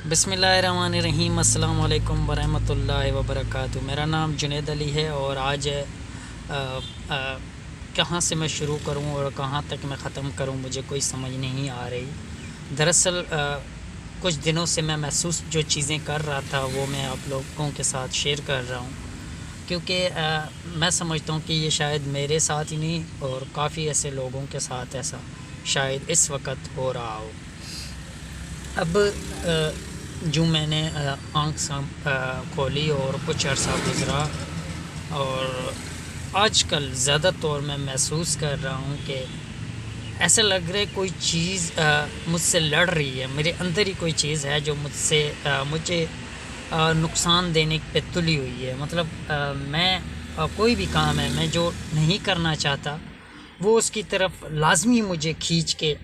बिस्मिल्लाहिर्रहमानिर्रहीम। अस्सलाम वालेकुम वरहमतुल्लाहि वबरकातुहू। मेरा नाम जुनैद अली है और आज कहाँ से मैं शुरू करूँ और कहाँ तक मैं ख़त्म करूँ मुझे कोई समझ नहीं आ रही। दरअसल कुछ दिनों से मैं महसूस जो चीज़ें कर रहा था वो मैं आप लोगों के साथ शेयर कर रहा हूँ, क्योंकि मैं समझता हूँ कि ये शायद मेरे साथ ही नहीं और काफ़ी ऐसे लोगों के साथ ऐसा शायद इस वक्त हो रहा हो। अब जो मैंने खोली और कुछ अर्सा गुज़रा और आजकल ज़्यादा तौर मैं महसूस कर रहा हूँ कि ऐसा लग रहा है कोई चीज़ मुझसे लड़ रही है। मेरे अंदर ही कोई चीज़ है जो मुझे नुकसान देने पे तुली हुई है। मतलब मैं कोई भी काम है मैं जो नहीं करना चाहता वो उसकी तरफ लाज़मी मुझे खींच के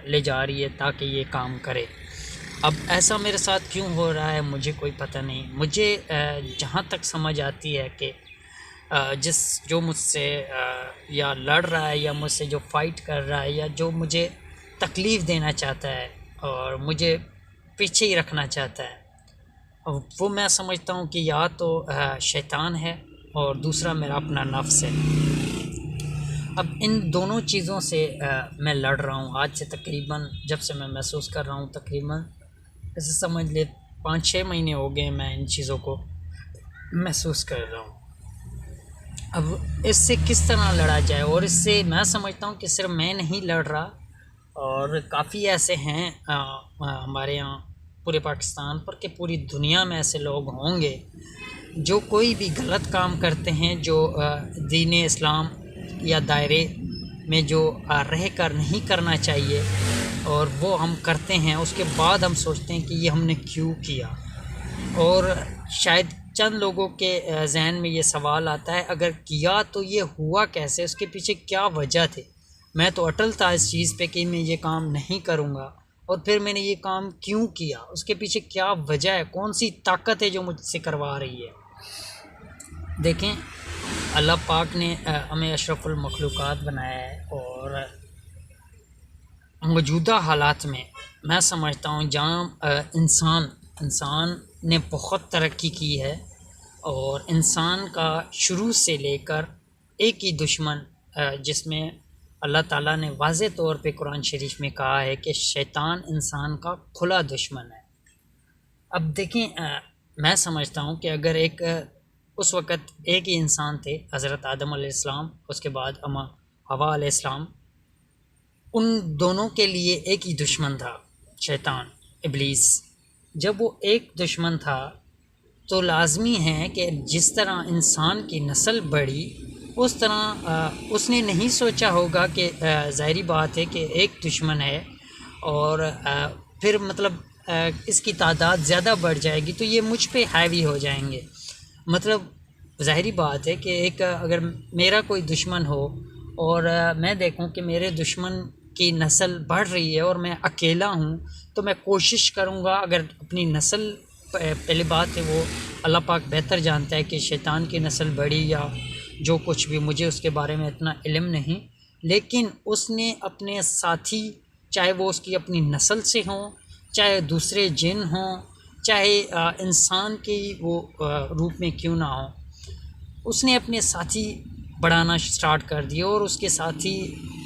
ले जा रही है ताकि ये काम करे। अब ऐसा मेरे साथ क्यों हो रहा है मुझे कोई पता नहीं। मुझे जहाँ तक समझ आती है कि जो मुझसे या लड़ रहा है या मुझसे जो फ़ाइट कर रहा है या जो मुझे तकलीफ़ देना चाहता है और मुझे पीछे ही रखना चाहता है, वो मैं समझता हूँ कि या तो शैतान है और दूसरा मेरा अपना नफ्स है। अब इन दोनों चीज़ों से मैं लड़ रहा हूँ आज से तकरीबन, जब से मैं महसूस कर रहा हूँ तकरीबन ऐसे समझ ले 5-6 महीने हो गए मैं इन चीज़ों को महसूस कर रहा हूँ। अब इससे किस तरह लड़ा जाए, और इससे मैं समझता हूँ कि सिर्फ मैं नहीं लड़ रहा और काफ़ी ऐसे हैं हमारे यहाँ पूरे पाकिस्तान पर कि पूरी दुनिया में ऐसे लोग होंगे जो कोई भी गलत काम करते हैं, जो दीन इस्लाम या दायरे में जो रह कर नहीं करना चाहिए और वो हम करते हैं। उसके बाद हम सोचते हैं कि ये हमने क्यों किया, और शायद चंद लोगों के जहन में ये सवाल आता है अगर किया तो ये हुआ कैसे, उसके पीछे क्या वजह थे। मैं तो अटल था इस चीज़ पे कि मैं ये काम नहीं करूँगा, और फिर मैंने ये काम क्यों किया, उसके पीछे क्या वजह है, कौन सी ताकत है जो मुझसे करवा रही है। देखें, अल्लाह पाक ने हमें अशरफुल मखलूक़ात बनाया है और मौजूदा हालात में मैं समझता हूँ जहाँ इंसान ने बहुत तरक्की की है और इंसान का शुरू से लेकर एक ही दुश्मन जिसमें अल्लाह ताला ने वाज़े तौर पे कुरान शरीफ में कहा है कि शैतान इंसान का खुला दुश्मन है। अब देखें, मैं समझता हूँ कि अगर उस वक़्त एक ही इंसान थे, हज़रत आदम अलैहिस्सलाम, उसके बाद अम्मा हवा अलैहिस्सलाम, उन दोनों के लिए एक ही दुश्मन था शैतान इब्लीस। जब वो एक दुश्मन था तो लाज़मी है कि जिस तरह इंसान की नस्ल बढ़ी उस तरह उसने नहीं सोचा होगा कि ज़ाहिरी बात है कि एक दुश्मन है और फिर मतलब इसकी तादाद ज़्यादा बढ़ जाएगी तो ये मुझ पे हावी हो जाएंगे। मतलब ज़ाहिरी बात है कि अगर मेरा कोई दुश्मन हो और मैं देखूं कि मेरे दुश्मन की नस्ल बढ़ रही है और मैं अकेला हूं, तो मैं कोशिश करूंगा अगर अपनी नस्ल, पहली बात है वो अल्लाह पाक बेहतर जानता है कि शैतान की नस्ल बढ़ी या जो कुछ भी, मुझे उसके बारे में इतना इल्म नहीं, लेकिन उसने अपने साथी, चाहे वो उसकी अपनी नस्ल से हों, चाहे दूसरे जिन हों, चाहे इंसान के वो रूप में क्यों ना हो, उसने अपने साथी बढ़ाना स्टार्ट कर दिए। और उसके साथी,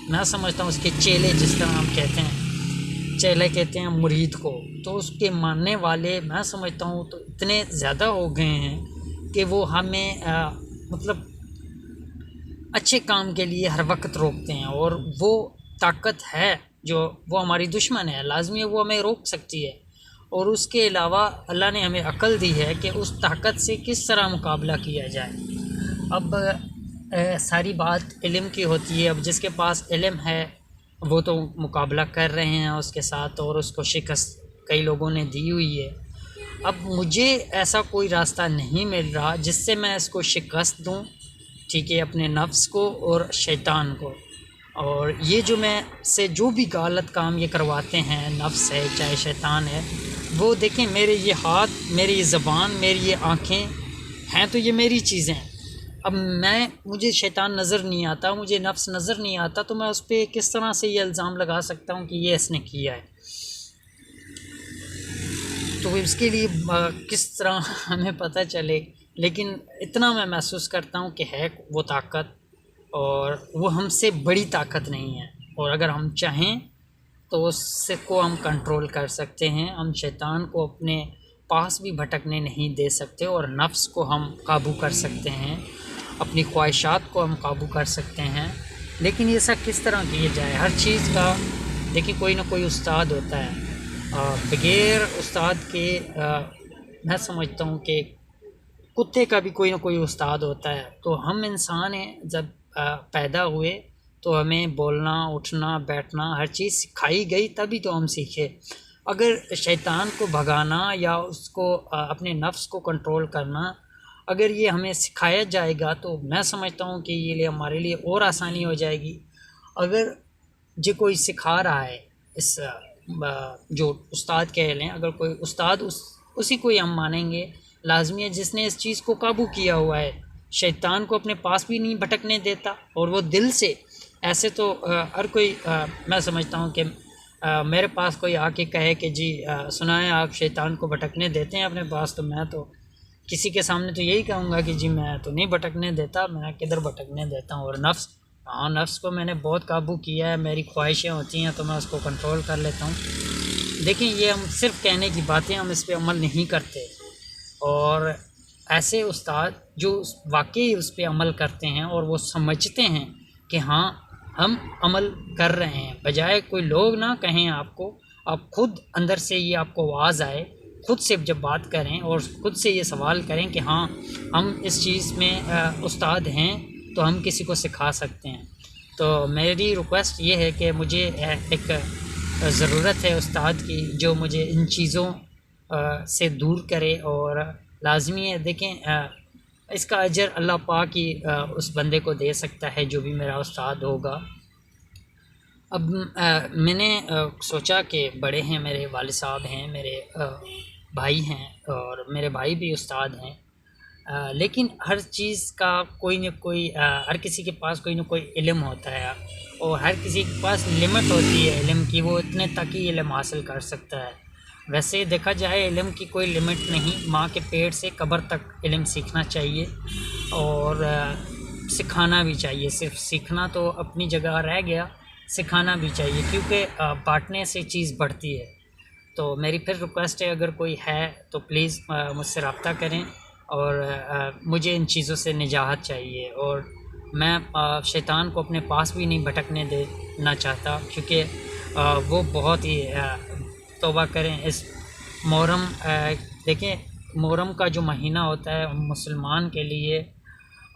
मैं समझता हूँ उसके चेले, जिस तरह हम कहते हैं, चेले कहते हैं मुरीद को, तो उसके मानने वाले मैं समझता हूँ तो इतने ज़्यादा हो गए हैं कि वो हमें मतलब अच्छे काम के लिए हर वक्त रोकते हैं। और वो ताकत है जो वो हमारी दुश्मन है, लाजमी है वो हमें रोक सकती है। और उसके अलावा अल्लाह ने हमें अक्ल दी है कि उस ताकत से किस तरह मुकाबला किया जाए। अब सारी बात इल्म की होती है। अब जिसके पास इल्म है वो तो मुकाबला कर रहे हैं उसके साथ और उसको शिकस्त कई लोगों ने दी हुई है। अब मुझे ऐसा कोई रास्ता नहीं मिल रहा जिससे मैं इसको शिकस्त दूं, ठीक है, अपने नफ्स को और शैतान को। और ये जो मैं से जो भी गलत काम ये करवाते हैं, नफ्स है चाहे शैतान है, वो देखें मेरे ये हाथ, मेरी ये ज़बान, मेरी ये आँखें हैं तो ये मेरी चीज़ें हैं। अब मुझे शैतान नज़र नहीं आता, मुझे नफ्स नज़र नहीं आता, तो मैं उस पर किस तरह से ये इल्ज़ाम लगा सकता हूँ कि ये इसने किया है। तो इसके लिए किस तरह हमें पता चले, लेकिन इतना मैं महसूस करता हूँ कि है वो ताकत, और वो हमसे बड़ी ताकत नहीं है, और अगर हम चाहें तो उससे को हम कंट्रोल कर सकते हैं। हम शैतान को अपने पास भी भटकने नहीं दे सकते, और नफ्स को हम काबू कर सकते हैं, अपनी ख्वाहिशात को हम काबू कर सकते हैं। लेकिन ये सब किस तरह किया जाए? हर चीज़ का देखिए कोई ना कोई उस्ताद होता है। बगैर उस्ताद के मैं समझता हूँ कि कुत्ते का भी कोई ना कोई उस्ताद होता है। तो हम इंसान हैं, जब पैदा हुए तो हमें बोलना, उठना, बैठना हर चीज़ सिखाई गई, तभी तो हम सीखे। अगर शैतान को भगाना या उसको अपने नफ्स को कंट्रोल करना अगर ये हमें सिखाया जाएगा तो मैं समझता हूँ कि ये लिए हमारे लिए और आसानी हो जाएगी। अगर जो कोई सिखा रहा है, इस जो उस्ताद कह लें, अगर कोई उस्ताद उसी को ही हम मानेंगे लाजमी है, जिसने इस चीज़ को काबू किया हुआ है, शैतान को अपने पास भी नहीं भटकने देता, और वो दिल से ऐसे तो हर कोई मैं समझता हूँ कि मेरे पास कोई आके कहे कि जी सुना है आप शैतान को भटकने देते हैं अपने पास, तो मैं तो किसी के सामने तो यही कहूँगा कि जी मैं तो नहीं भटकने देता, मैं किधर भटकने देता हूँ। और नफ्स, हाँ नफ्स को मैंने बहुत काबू किया है, मेरी ख्वाहिशें होती हैं तो मैं उसको कंट्रोल कर लेता हूँ। देखिए ये हम सिर्फ कहने की बातें, हम इस पर अमल नहीं करते, और ऐसे उस्ताद जो वाकई उस पर अमल करते हैं और वो समझते हैं कि हाँ हम अमल कर रहे हैं, बजाय कोई लोग ना कहें आपको, आप खुद अंदर से ये आपको आवाज़ आए, खुद से जब बात करें और खुद से ये सवाल करें कि हाँ हम इस चीज़ में उस्ताद हैं तो हम किसी को सिखा सकते हैं। तो मेरी रिक्वेस्ट ये है कि मुझे एक ज़रूरत है उस्ताद की जो मुझे इन चीज़ों से दूर करे, और लाजमी है देखें इसका अजर अल्लाह पाक ही उस बंदे को दे सकता है जो भी मेरा उस्ताद होगा। अब मैंने सोचा कि बड़े हैं, मेरे वालिद साहब हैं, मेरे भाई हैं, और मेरे भाई भी उस्ताद हैं, लेकिन हर चीज़ का कोई न कोई हर किसी के पास कोई न कोई इल्म होता है, और हर किसी के पास लिमिट होती है इल्म की, वो इतने तक ही इल्म हासिल कर सकता है। वैसे देखा जाए इल्म की कोई लिमिट नहीं, माँ के पेट से कब्र तक इल्म सीखना चाहिए, और सिखाना भी चाहिए। सिर्फ सीखना तो अपनी जगह रह गया, सिखाना भी चाहिए, क्योंकि बांटने से चीज़ बढ़ती है। तो मेरी फिर रिक्वेस्ट है, अगर कोई है तो प्लीज़ मुझसे रब्ता करें, और मुझे इन चीज़ों से निजात चाहिए, और मैं शैतान को अपने पास भी नहीं भटकने देना चाहता, क्योंकि वो बहुत ही तौबा करें। इस मुहर्रम देखें, मुहर्रम का जो महीना होता है मुसलमान के लिए,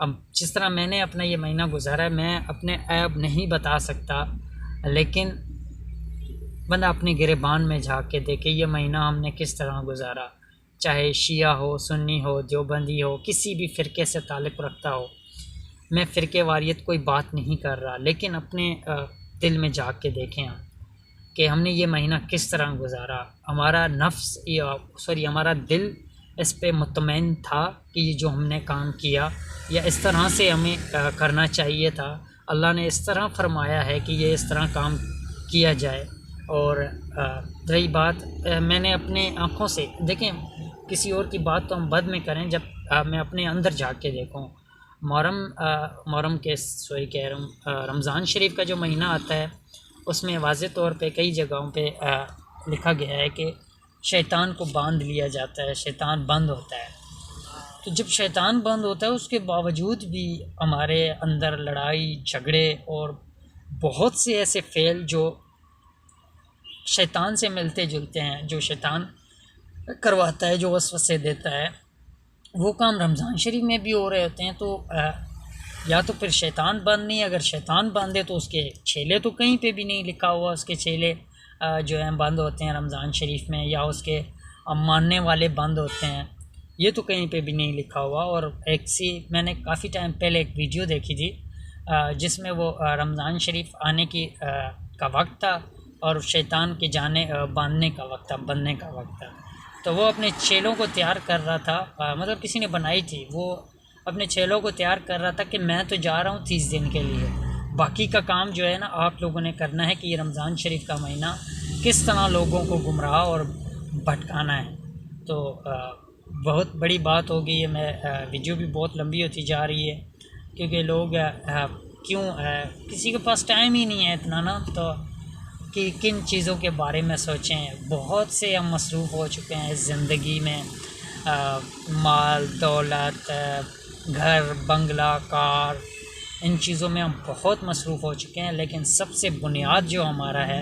अब जिस तरह मैंने अपना ये महीना गुजारा है, मैं अपने ऐब नहीं बता सकता, लेकिन बंदा अपने गिरेबान में झाँक के देखे ये महीना हमने किस तरह गुजारा। चाहे शिया हो, सुन्नी हो, देवबंदी हो, किसी भी फ़िरके से ताल्लुक़ रखता हो, मैं फ़िरके वारियत कोई बात नहीं कर रहा, लेकिन अपने दिल में झाँक के देखें हम कि हमने ये महीना किस तरह गुजारा। हमारा नफ्स हमारा दिल इस पे मुतमईन था कि ये जो हमने काम किया या इस तरह से हमें करना चाहिए था, अल्लाह ने इस तरह फरमाया है कि ये इस तरह काम किया जाए। और रही बात मैंने अपने आँखों से देखें, किसी और की बात तो हम बाद में करें, जब मैं अपने अंदर झाँक के देखूँ। मुहर्रम के कह रहा हूँ, रमज़ान शरीफ का जो महीना आता है उसमें वाज़े तौर पे कई जगहों पे लिखा गया है कि शैतान को बांध लिया जाता है, शैतान बंद होता है। तो जब शैतान बंद होता है उसके बावजूद भी हमारे अंदर लड़ाई झगड़े और बहुत से ऐसे फ़ेल जो शैतान से मिलते जुलते हैं, जो शैतान करवाता है, जो वसवसे देता है, वो काम रमज़ान शरीफ में भी हो रहे होते हैं। तो या तो फिर शैतान बंद नहीं, अगर शैतान बंद है तो उसके छेले तो कहीं पे भी नहीं लिखा हुआ उसके छेले जो हैं बंद होते हैं रमज़ान शरीफ में, या उसके मानने वाले बंद होते हैं, ये तो कहीं पे भी नहीं लिखा हुआ। और एक सी मैंने काफ़ी टाइम पहले एक वीडियो देखी थी जिसमें वो रमज़ान शरीफ आने की का वक्त था और शैतान के जाने बांधने का वक्त था, बंधने का वक्त था। तो वो अपने चेलों को तैयार कर रहा था, मतलब किसी ने बनाई थी, वो अपने चेलों को तैयार कर रहा था कि मैं तो जा रहा हूँ 30 दिन के लिए, बाकी का काम जो है ना आप लोगों ने करना है कि ये रमज़ान शरीफ का महीना किस तरह लोगों को गुमराह और भटकाना है। तो बहुत बड़ी बात हो गई है। मैं वीडियो भी बहुत लंबी होती जा रही है, क्योंकि लोग क्यों किसी के पास टाइम ही नहीं है इतना ना, तो कि किन चीज़ों के बारे में सोचें। बहुत से हम मसरूफ़ हो चुके हैं इस ज़िंदगी में, माल दौलत, घर बंगला कार, इन चीज़ों में हम बहुत मसरूफ़ हो चुके हैं। लेकिन सबसे बुनियाद जो हमारा है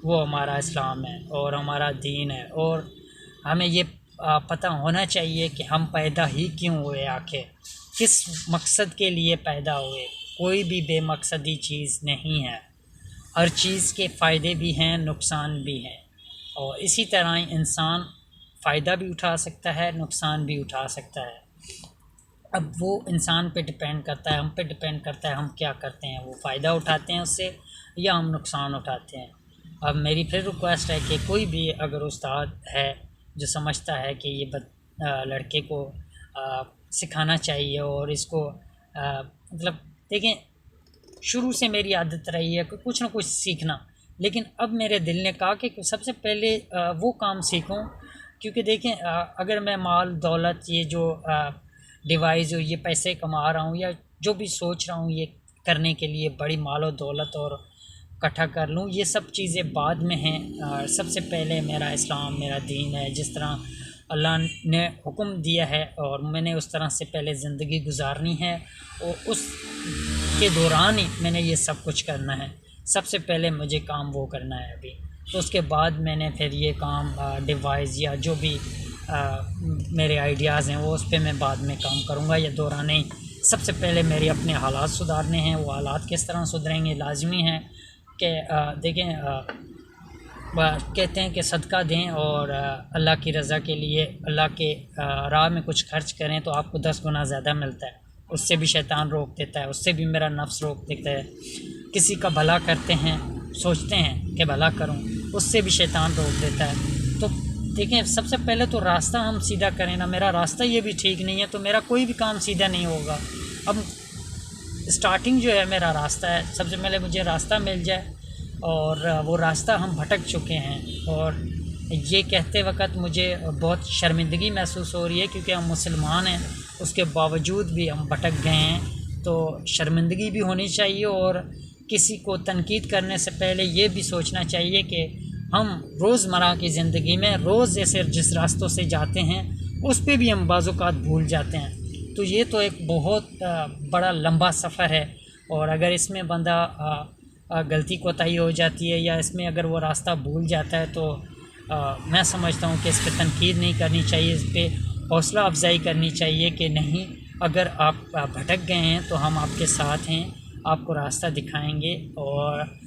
वो हमारा इस्लाम है और हमारा दीन है। और हमें ये पता होना चाहिए कि हम पैदा ही क्यों हुए, आखिर किस मकसद के लिए पैदा हुए। कोई भी बेमकसदी चीज़ नहीं है, हर चीज़ के फ़ायदे भी हैं, नुकसान भी हैं। और इसी तरह इंसान फ़ायदा भी उठा सकता है, नुकसान भी उठा सकता है। अब वो इंसान पे डिपेंड करता है, हम पे डिपेंड करता है हम क्या करते हैं। वो फ़ायदा उठाते हैं उससे या हम नुकसान उठाते हैं। अब मेरी फिर रिक्वेस्ट है कि कोई भी अगर उस्ताद है जो समझता है कि ये लड़के को सिखाना चाहिए और इसको मतलब देखें, शुरू से मेरी आदत रही है कि कुछ ना कुछ सीखना, लेकिन अब मेरे दिल ने कहा कि सबसे पहले वो काम सीखूं। क्योंकि देखें, अगर मैं माल दौलत, ये जो डिवाइस, जो ये पैसे कमा रहा हूँ या जो भी सोच रहा हूँ ये करने के लिए, बड़ी माल और दौलत और इकट्ठा कर लूँ, ये सब चीज़ें बाद में हैं। सबसे पहले मेरा इस्लाम, मेरा दीन है। जिस तरह अल्लाह ने हुक्म दिया है और मैंने उस तरह से पहले ज़िंदगी गुजारनी है, और उस के दौरान ही मैंने ये सब कुछ करना है। सबसे पहले मुझे काम वो करना है अभी, तो उसके बाद मैंने फिर ये काम डिवाइस या जो भी मेरे आइडियाज़ हैं वो उस पर मैं बाद में काम करूँगा या दौरान ही। सबसे पहले मेरे अपने हालात सुधारने हैं। वो हालात किस तरह सुधरेंगे, लाजमी है कि देखें, कहते हैं कि सदका दें और अल्लाह की रज़ा के लिए अल्लाह के राह में कुछ खर्च करें तो आपको 10 गुना ज़्यादा मिलता है। उससे भी शैतान रोक देता है, उससे भी मेरा नफ्स रोक देता है। किसी का भला करते हैं, सोचते हैं कि भला करूं, उससे भी शैतान रोक देता है। तो देखें, सबसे पहले तो रास्ता हम सीधा करें ना। मेरा रास्ता ये भी ठीक नहीं है तो मेरा कोई भी काम सीधा नहीं होगा। अब स्टार्टिंग जो है मेरा रास्ता है, सबसे पहले मुझे रास्ता मिल जाए, और वो रास्ता हम भटक चुके हैं। और ये कहते वक्त मुझे बहुत शर्मिंदगी महसूस हो रही है, क्योंकि हम मुसलमान हैं, उसके बावजूद भी हम भटक गए हैं। तो शर्मिंदगी भी होनी चाहिए, और किसी को तनकीद करने से पहले ये भी सोचना चाहिए कि हम रोज़मर्रा की ज़िंदगी में रोज़ जैसे जिस रास्तों से जाते हैं उस पर भी हम बाज़-औक़ात भूल जाते हैं। तो ये तो एक बहुत बड़ा लंबा सफ़र है, और अगर इसमें बंदा गलती कोताही हो जाती है या इसमें अगर वो रास्ता भूल जाता है तो मैं समझता हूँ कि इस पर तनकीद नहीं करनी चाहिए, इस पर हौसला अफजाई करनी चाहिए कि नहीं, अगर आप भटक गए हैं तो हम आपके साथ हैं, आपको रास्ता दिखाएंगे। और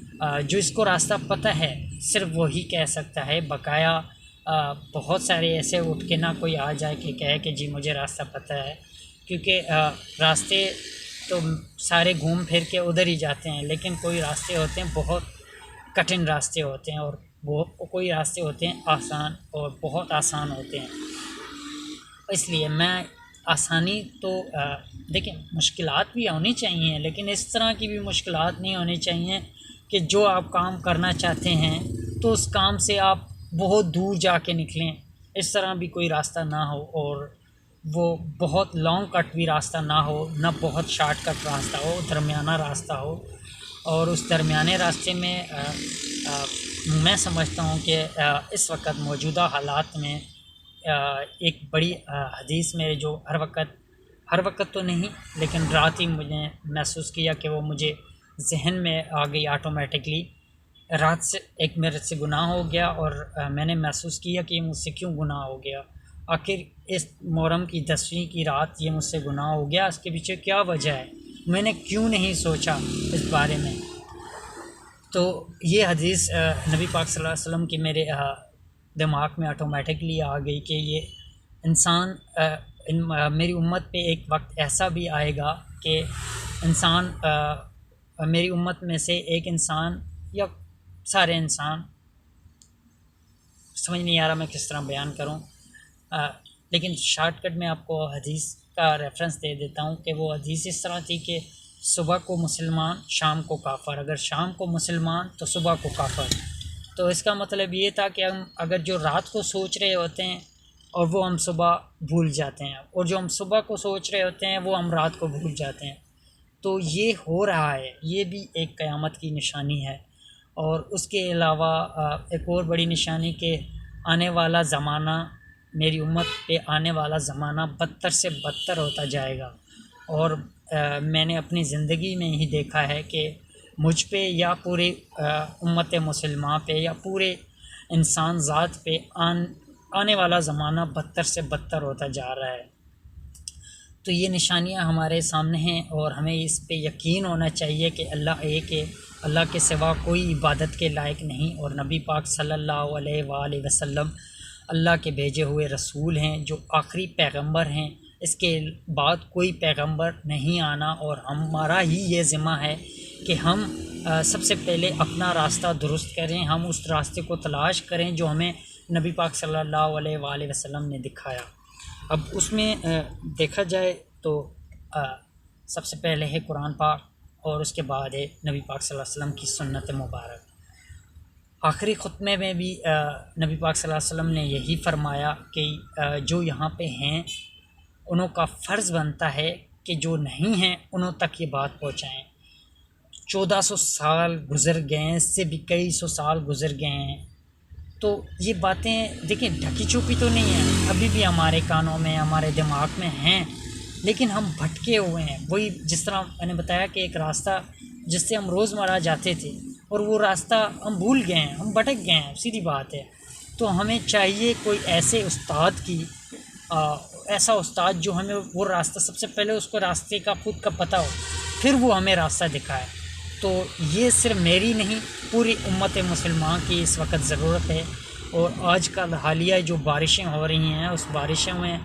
जो इसको रास्ता पता है सिर्फ वही कह सकता है। बकाया बहुत सारे ऐसे उठ के ना कोई आ जाए कि कहे कि जी मुझे रास्ता पता है, क्योंकि रास्ते तो सारे घूम फिर के उधर ही जाते हैं, लेकिन कोई रास्ते होते हैं बहुत कठिन रास्ते होते हैं, और वो कोई रास्ते होते हैं आसान, और बहुत आसान होते हैं। इसलिए मैं आसानी तो देखिए, मुश्किलात भी होनी चाहिए, लेकिन इस तरह की भी मुश्किलात नहीं होनी चाहिए कि जो आप काम करना चाहते हैं तो उस काम से आप बहुत दूर जाके निकलें। इस तरह भी कोई रास्ता ना हो, और वो बहुत लॉन्ग कट भी रास्ता ना हो, ना बहुत शॉर्टकट रास्ता हो, दरमियाना रास्ता हो। और उस दरमियाने रास्ते में मैं समझता हूँ कि इस वक्त मौजूदा हालात में एक बड़ी हदीस में जो हर वक्त तो नहीं, लेकिन रात ही मुझे महसूस किया कि वो मुझे जहन में आ गई ऑटोमेटिकली। रात से एक मेरे से गुनाह हो गया, और मैंने महसूस किया कि मुझसे क्यों गुनाह हो गया, आखिर इस मुहर्रम की 10वीं की रात ये मुझसे गुनाह हो गया, इसके पीछे क्या वजह है, मैंने क्यों नहीं सोचा इस बारे में। तो ये हदीस नबी पाक सल्लल्लाहु अलैहि वसल्लम की मेरे दिमाग में ऑटोमेटिकली आ गई कि ये इंसान मेरी उम्मत पे एक वक्त ऐसा भी आएगा कि इंसान मेरी उम्मत में से एक इंसान या सारे इंसान, समझ नहीं आ रहा मैं किस तरह बयान करूं, लेकिन शॉर्टकट में आपको हदीस का रेफरेंस दे देता हूं कि वो हदीस इस तरह थी कि सुबह को मुसलमान, शाम को काफ़र, अगर शाम को मुसलमान तो सुबह को काफ़र। तो इसका मतलब ये था कि हम अगर जो रात को सोच रहे होते हैं और वो हम सुबह भूल जाते हैं, और जो हम सुबह को सोच रहे होते हैं वो हम रात को भूल जाते हैं। तो ये हो रहा है, ये भी एक क़यामत की निशानी है। और उसके अलावा एक और बड़ी निशानी कि आने वाला ज़माना, मेरी उम्मत पे आने वाला ज़माना बदतर से बदतर होता जाएगा। और मैंने अपनी ज़िंदगी में ही देखा है कि मुझ पे या पूरे उम्मत मुसलमान पे या पूरे इंसान ज़ात पे आने वाला ज़माना बदतर से बदतर होता जा रहा है। तो ये निशानियां हमारे सामने हैं और हमें इस पे यकीन होना चाहिए कि अल्लाह एक है, अल्लाह के सिवा कोई इबादत के लायक नहीं, और नबी पाक सल्लल्लाहु अलैहि वसल्लम अल्लाह के भेजे हुए रसूल हैं जो आखिरी पैगंबर हैं। इसके बाद कोई पैगंबर नहीं आना, और हमारा ही ये ज़िम्मा है कि हम सबसे पहले अपना रास्ता दुरुस्त करें, हम उस रास्ते को तलाश करें जो हमें नबी पाक सल्लल्लाहु अलैहि वसल्लम ने दिखाया। अब उसमें देखा जाए तो सबसे पहले है कुरान पाक, और उसके बाद है नबी पाक सल्लल्लाहु अलैहि वसल्लम की सुन्नत मुबारक। आखिरी खुतबे में भी नबी पाक सल्लल्लाहु अलैहि वसल्लम ने यही फरमाया कि जो यहाँ पे हैं उन्हों का फ़र्ज़ बनता है कि जो नहीं हैं उन्हों तक ये बात पहुँचाएँ। 1400 साल गुज़र गए हैं, इससे भी कई सौ साल गुज़र गए हैं। तो ये बातें देखिए ढकी छुपी तो नहीं है, अभी भी हमारे कानों में, हमारे दिमाग में हैं, लेकिन हम भटके हुए हैं। वही जिस तरह मैंने बताया कि एक रास्ता जिससे हम रोज़मर्रा जाते थे और वो रास्ता हम भूल गए हैं, हम भटक गए हैं, सीधी बात है। तो हमें चाहिए कोई ऐसे उस्ताद की ऐसा उस्ताद जो हमें वो रास्ता, सबसे पहले उसको रास्ते का खुद का पता हो, फिर वो हमें रास्ता दिखाए। तो ये सिर्फ मेरी नहीं, पूरी उम्मत मुसलमान की इस वक्त ज़रूरत है। और आजकल हालिया जो बारिशें हो रही हैं, उस बारिशों में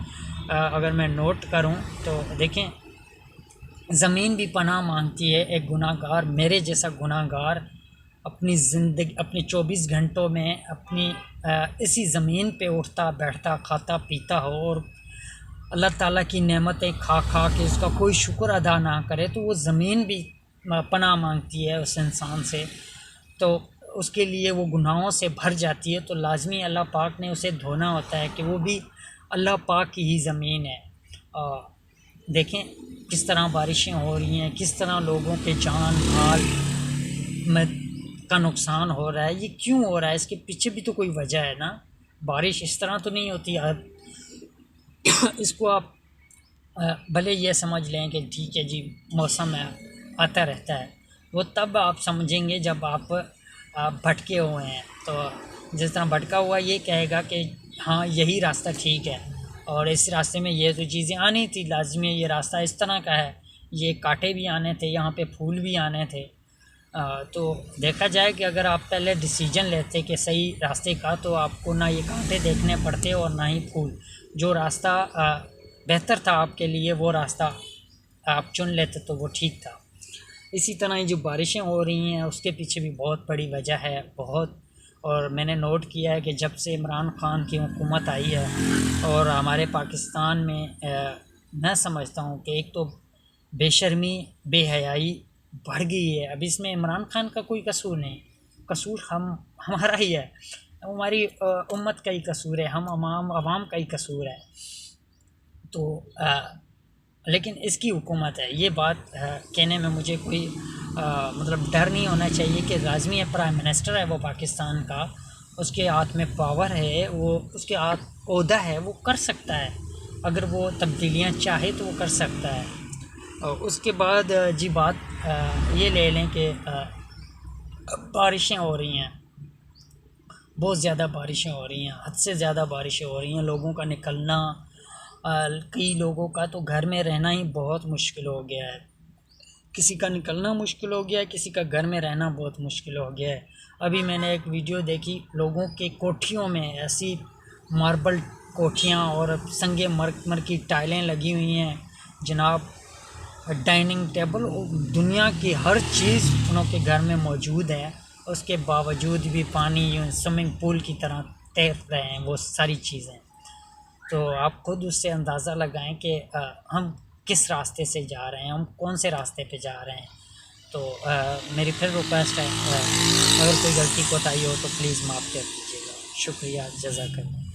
अगर मैं नोट करूं तो देखें, ज़मीन भी पनाह मांगती है। एक गुनाहगार, मेरे जैसा गुनाहगार, अपनी ज़िंदगी, अपने 24 घंटों में अपनी इसी ज़मीन पे उठता बैठता खाता पीता हो और अल्लाह ताला की नेमतें खा खा के उसका कोई शुक्र अदा ना करे, तो वो ज़मीन भी पनाह मांगती है उस इंसान से। तो उसके लिए वो गुनाहों से भर जाती है, तो लाजमी अल्लाह पाक ने उसे धोना होता है कि वो भी अल्लाह पाक की ही ज़मीन है। देखें किस तरह बारिशें हो रही हैं, किस तरह लोगों के जान माल में का नुकसान हो रहा है। ये क्यों हो रहा है? इसके पीछे भी तो कोई वजह है ना। बारिश इस तरह तो नहीं होती यार। इसको आप भले ये समझ लें कि ठीक है जी, मौसम है, आता रहता है, वो तब आप समझेंगे जब आप भटके हुए हैं। तो जिस तरह भटका हुआ ये कहेगा कि हाँ यही रास्ता ठीक है और इस रास्ते में ये तो चीज़ें आनी थी, लाजमी ये रास्ता इस तरह का है, ये कांटे भी आने थे, यहाँ पे फूल भी आने थे। तो देखा जाए कि अगर आप पहले डिसीजन लेते कि सही रास्ते का, तो आपको ना ये कांटे देखने पड़ते और ना ही फूल। जो रास्ता बेहतर था आपके लिए वो रास्ता आप चुन लेते तो वो ठीक था। इसी तरह ये जो बारिशें हो रही हैं उसके पीछे भी बहुत बड़ी वजह है, बहुत। और मैंने नोट किया है कि जब से इमरान ख़ान की हुकूमत आई है और हमारे पाकिस्तान में मैं समझता हूँ कि एक तो बेशर्मी बेहयाई बढ़ गई है। अब इसमें इमरान ख़ान का कोई कसूर नहीं, कसूर हमारा ही है, हमारी उम्मत का ही कसूर है, हम अवाम का ही कसूर है। तो लेकिन इसकी हुकूमत है, ये बात कहने में मुझे कोई मतलब डर नहीं होना चाहिए कि लाजमी है, प्राइम मिनिस्टर है वो पाकिस्तान का, उसके हाथ में पावर है, वो उसके हाथ ओहदा है, वो कर सकता है, अगर वो तब्दीलियाँ चाहे तो वो कर सकता है। और उसके बाद जी बात ये ले लें कि बारिशें हो रही हैं, बहुत ज़्यादा बारिशें हो रही हैं, हद से ज़्यादा बारिशें हो रही हैं। लोगों का निकलना, कई लोगों का तो घर में रहना ही बहुत मुश्किल हो गया है, किसी का निकलना मुश्किल हो गया है, किसी का घर में रहना बहुत मुश्किल हो गया है। अभी मैंने एक वीडियो देखी, लोगों के कोठियों में ऐसी मार्बल कोठियाँ और संगे मरमर की टाइलें लगी हुई हैं जनाब, डाइनिंग टेबल, दुनिया की हर चीज़ उनके घर में मौजूद है, उसके बावजूद भी पानी स्विमिंग पूल की तरह तैर रहे हैं वो सारी चीज़ें। तो आप खुद उससे अंदाज़ा लगाएं कि हम किस रास्ते से जा रहे हैं, हम कौन से रास्ते पे जा रहे हैं। तो मेरी फिर रिक्वेस्ट है, अगर कोई गलती कोताही हो तो प्लीज़ माफ़ कर दीजिएगा। शुक्रिया, जज़ाकल्लाह।